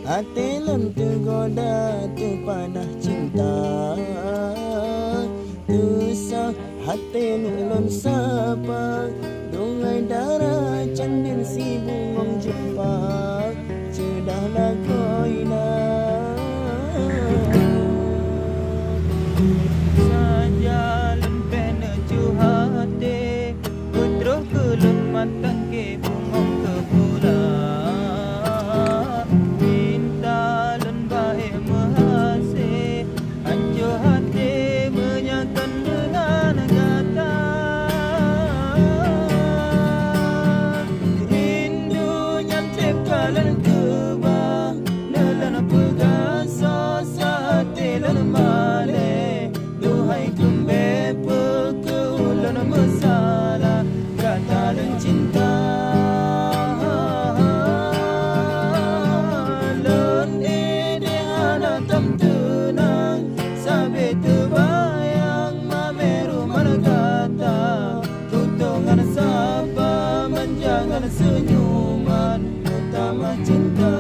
hati lem tergoda terpanah cinta, tusah hati nulun sapa, dungai darah candil si bungong jumpa, cedah lagoina. Sajalan pena hati, putra kelun matang ke bungong ke pula. Minta lun baik mahasih, hancur hati menyakan dengan kata. Rindu nyantip kalan kebah, nelan pegasa sate lan male. Duhai kembe pekeulan masalah, kata dan cinta. Lon ide anak tam tenang, sampai terbayang mameru mana kata. Tutungan sapa menjangan senyuman, utama cinta.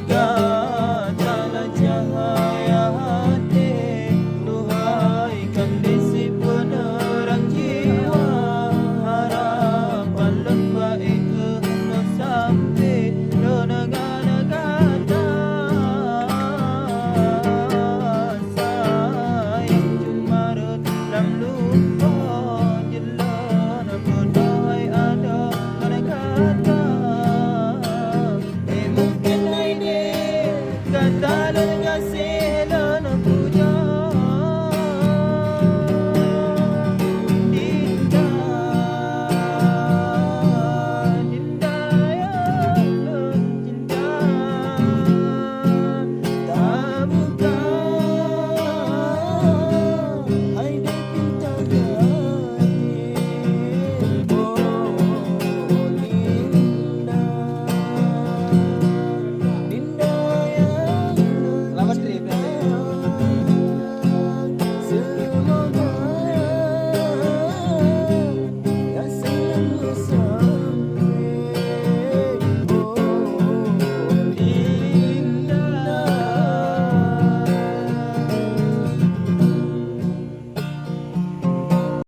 Katalah cahaya hati, duhai kandisi penerang jiwa. Harapan lun baik kena sampai negara-negara. Sayang cuma dalam lupa, jelas berdai ada kata-kata.